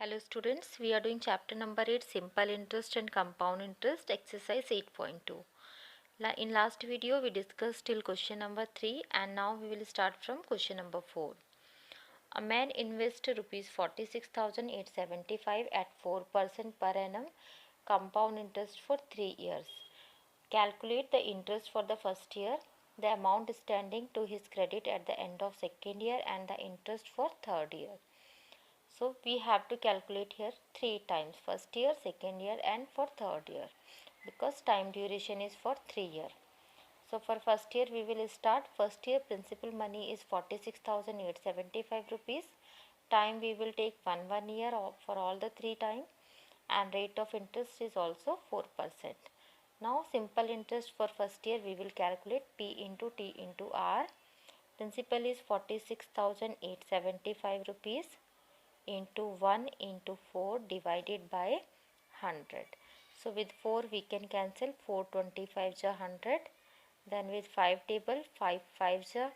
Hello students, we are doing chapter number 8, simple interest and compound interest, exercise 8.2. In last video we discussed till question number 3 and now we will start from question number 4. A man invests rupees 46,875 at 4% per annum compound interest for 3 years. Calculate the interest for the first year, the amount standing to his credit at the end of second year and the interest for third year. So we have to calculate here 3 times, first year, second year and for third year, because time duration is for 3 years. So for first year we will start. First year principal money is 46,875 rupees. Time we will take 1 year for all the 3 times, and rate of interest is also 4%. Now simple interest for first year we will calculate P into T into R. Principal is 46,875 rupees into 1 into 4 divided by 100. So with 4 we can cancel 4 25 ja 100. Then with 5 table 5 5 ja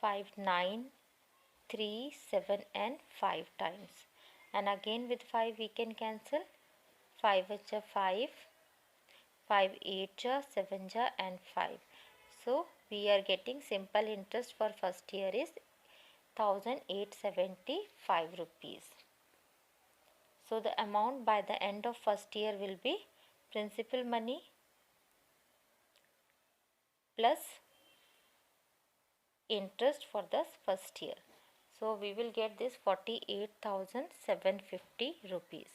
5 9 3 7 and 5 times. And again with 5 we can cancel 5 ja 5 5 8 ja 7 ja and 5. So we are getting simple interest for first year is 1,875 rupees. So the amount by the end of first year will be principal money plus interest for the first year. So we will get this 48,750 rupees.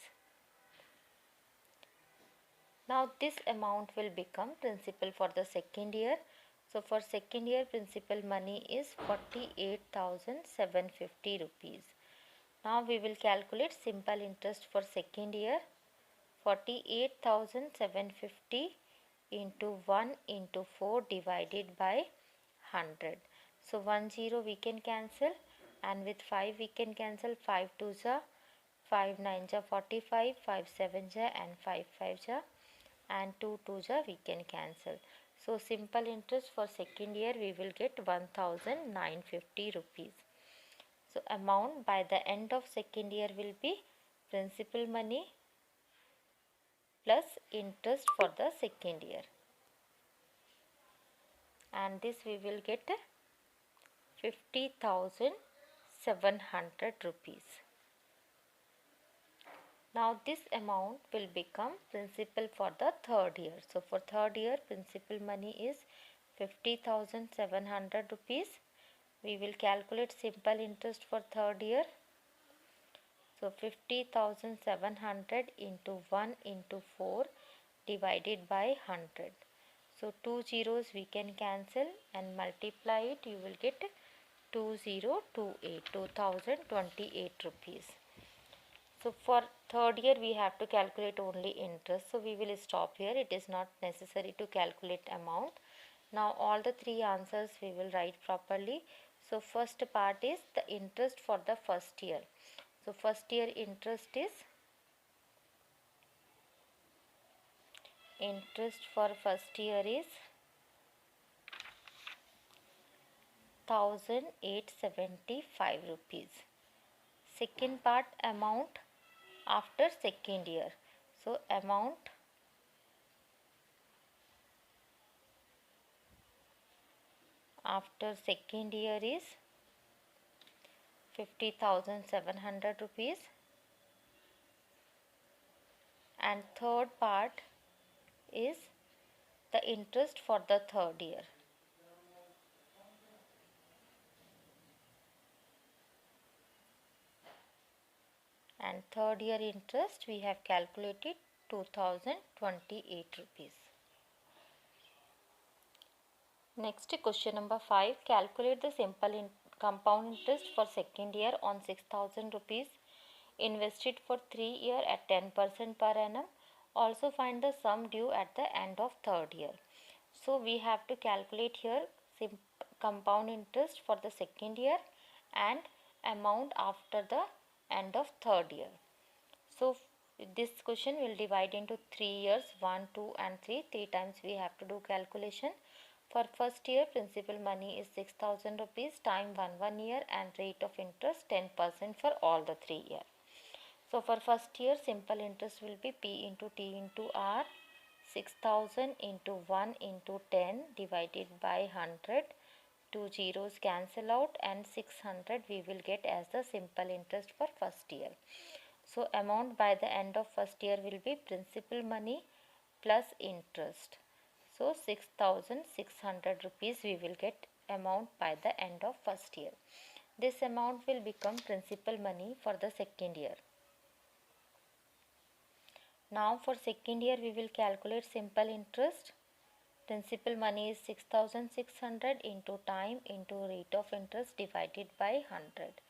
Now this amount will become principal for the second year. So for second year principal money is 48,750 rupees. Now we will calculate simple interest for second year. 48,750 into 1 into 4 divided by 100. So 10 we can cancel, and with 5 we can cancel 5 2 ja 5 9 ja 45 5 7 ja and 5 5 ja and 2 2 ja we can cancel. So simple interest for second year we will get 1,950 rupees. So amount by the end of second year will be principal money plus interest for the second year, and this we will get 50,700 rupees. Now this amount will become principal for the third year. So for third year principal money is 50,700 rupees. We will calculate simple interest for third year. So 50,700 into 1 into 4 divided by 100. So 2 zeros we can cancel and multiply it. You will get 2028 rupees. So for third year we have to calculate only interest. So we will stop here. It is not necessary to calculate amount. Now all the three answers we will write properly. So first part is the interest for the first year. So first year interest for first year is 1,875 rupees. Second part, amount after second year. So amount after second year is 50,700 rupees. And third part is the interest for the third year. And third year interest we have calculated 2,028 rupees. Next, question number 5. Calculate the simple compound interest for second year on 6,000 rupees invested for 3 years at 10% per annum. Also find the sum due at the end of third year. So we have to calculate here compound interest for the second year and amount after the end of third year. So this question will divide into 3 years, 1, 2 and 3. 3 times we have to do calculation. For first year, principal money is 6,000 rupees, time 1 year, and rate of interest 10% for all the 3 years. So for first year, simple interest will be P into T into R, 6,000 into 1 into 10 divided by 100. Two zeros cancel out, and 600 we will get as the simple interest for first year. So amount by the end of first year will be principal money plus interest. So 6,600 rupees we will get amount by the end of first year. This amount will become principal money for the second year. Now for second year we will calculate simple interest. Principal money is 6,600 into time into rate of interest divided by 100.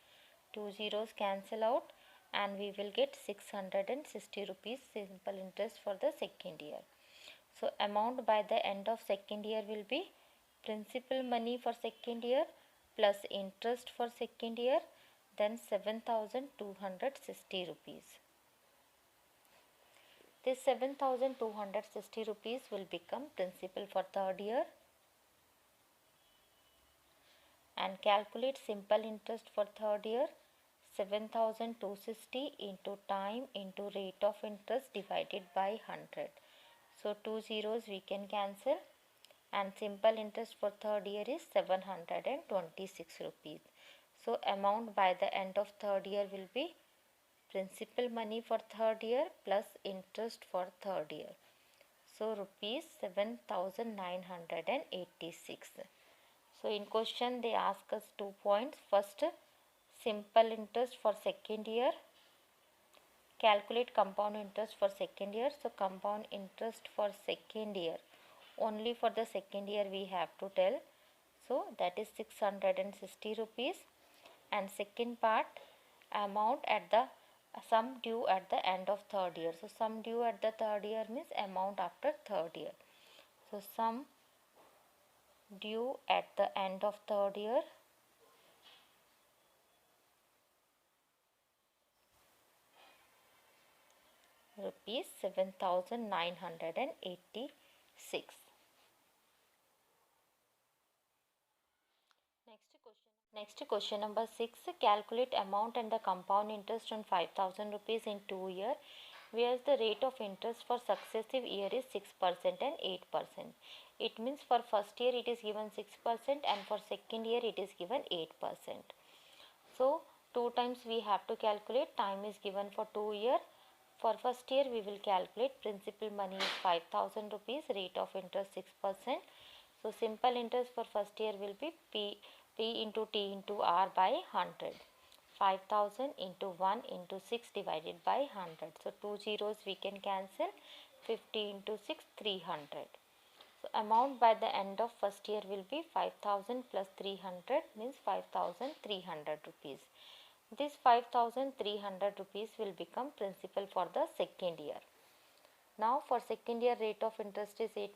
Two zeros cancel out, and we will get 660 rupees simple interest for the second year. So amount by the end of second year will be principal money for second year plus interest for second year, then 7,260 rupees. This 7,260 rupees will become principal for third year. And calculate simple interest for third year. 7,260 into time into rate of interest divided by 100. So two zeros we can cancel, and simple interest for third year is 726 rupees. So amount by the end of third year will be principal money for third year plus interest for third year. So rupees 7,986. So in question they ask us 2 points. First, simple interest for second year. Calculate compound interest for second year. So compound interest for second year, only for the second year we have to tell. So that is 660 rupees. And second part, amount at the sum due at the end of third year. So sum due at the third year means amount after third year. So sum due at the end of third year rupees 7,986. Next question number 6. Calculate amount and the compound interest on 5,000 rupees in 2 years, whereas the rate of interest for successive year is 6% and 8%. It means for first year it is given 6% and for second year it is given 8%. So 2 times we have to calculate. Time is given for 2 years. For first year we will calculate principal money is 5,000 rupees, rate of interest 6%. So simple interest for first year will be P into T into R by 100. 5,000 into 1 into 6 divided by 100. So two zeros we can cancel. 50 into 6, 300. So amount by the end of first year will be 5,000 plus 300 means 5,300 rupees. This 5,300 rupees will become principal for the second year. Now for second year rate of interest is 8%.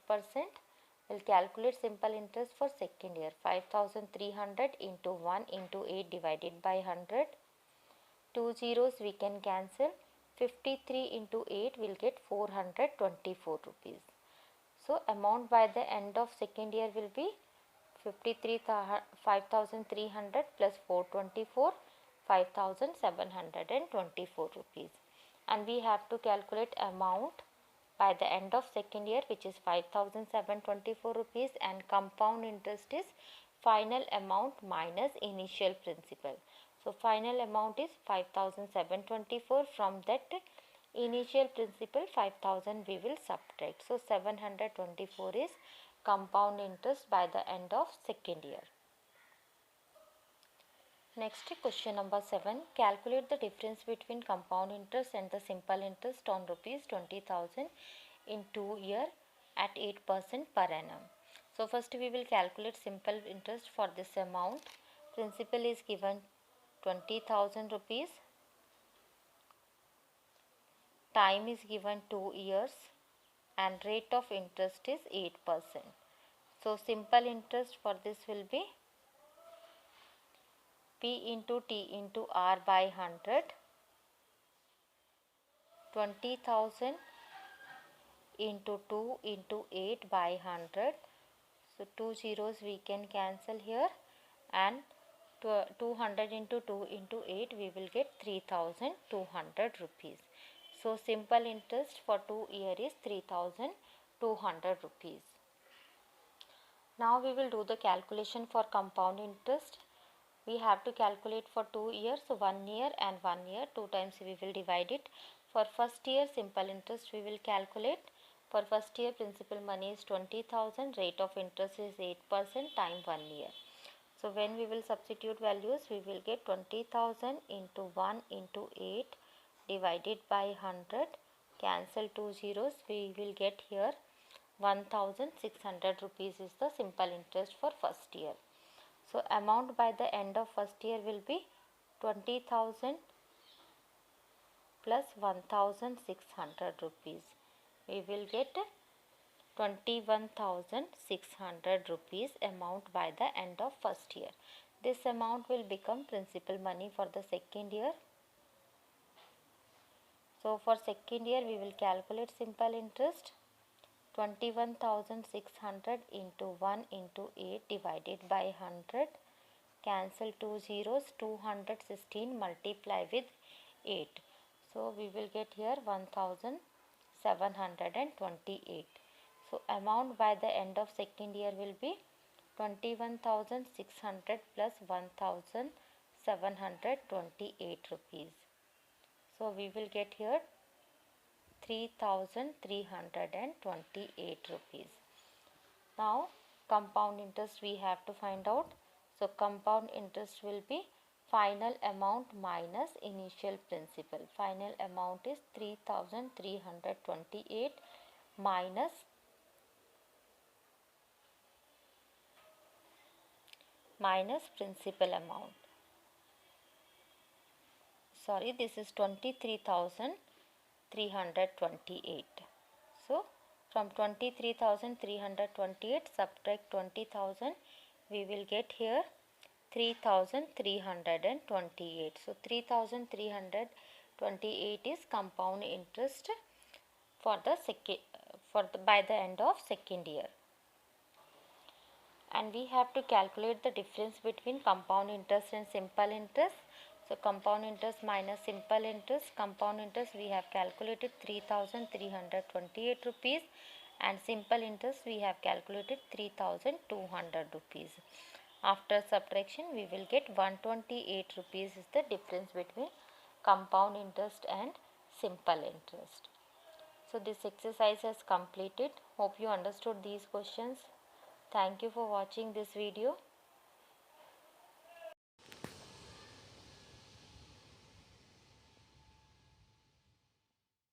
We'll calculate simple interest for second year. 5,300 into 1 into 8 divided by 100. Two zeros we can cancel. 53 into 8 will get 424 rupees. So amount by the end of second year will be 5,300 plus 424, 5,724 rupees. And we have to calculate amount by the end of second year, which is 5,724 rupees, and compound interest is final amount minus initial principal. So final amount is 5,724. From that initial principal 5,000 we will subtract. So 724 is compound interest by the end of second year. Next question number 7. Calculate the difference between compound interest and the simple interest on rupees 20,000 in 2 years at 8% per annum. So first we will calculate simple interest for this amount. Principal is given 20,000 rupees. Time is given 2 years and rate of interest is 8%. So simple interest for this will be P into T into R by 100. 20,000 into 2 into 8 by 100. So 2 zeros we can cancel here, and 200 into 2 into 8 we will get 3200 rupees. So simple interest for 2 years is 3200 rupees. Now we will do the calculation for compound interest. We have to calculate for 2 years, so 1 year and 1 year, 2 times we will divide it. For first year simple interest we will calculate. For first year principal money is 20,000, rate of interest is 8% time 1 year. So when we will substitute values, we will get 20,000 into 1 into 8 divided by 100, cancel 2 zeros, we will get here 1600 rupees is the simple interest for first year. So amount by the end of first year will be 20,000 plus 1600 rupees. We will get 21,600 rupees amount by the end of first year. This amount will become principal money for the second year. So for second year we will calculate simple interest. 21,600 into 1 into 8 divided by 100, cancel 2 zeros, 216 multiply with 8. So we will get here 1728. So amount by the end of second year will be 21,600 plus 1728 rupees. So we will get here 3,328 rupees. Now compound interest we have to find out. So compound interest will be final amount minus initial principal. Final amount is 3,328 minus principal amount. Sorry, this is 23,328. So from 23,328 subtract 20,000, we will get here 3,328. So 3,328 is compound interest for the by the end of second year. And we have to calculate the difference between compound interest and simple interest. So compound interest minus simple interest. Compound interest we have calculated 3,328 rupees, and simple interest we have calculated 3,200 rupees. After subtraction we will get 128 rupees is the difference between compound interest and simple interest. So this exercise has completed. Hope you understood these questions. Thank you for watching this video.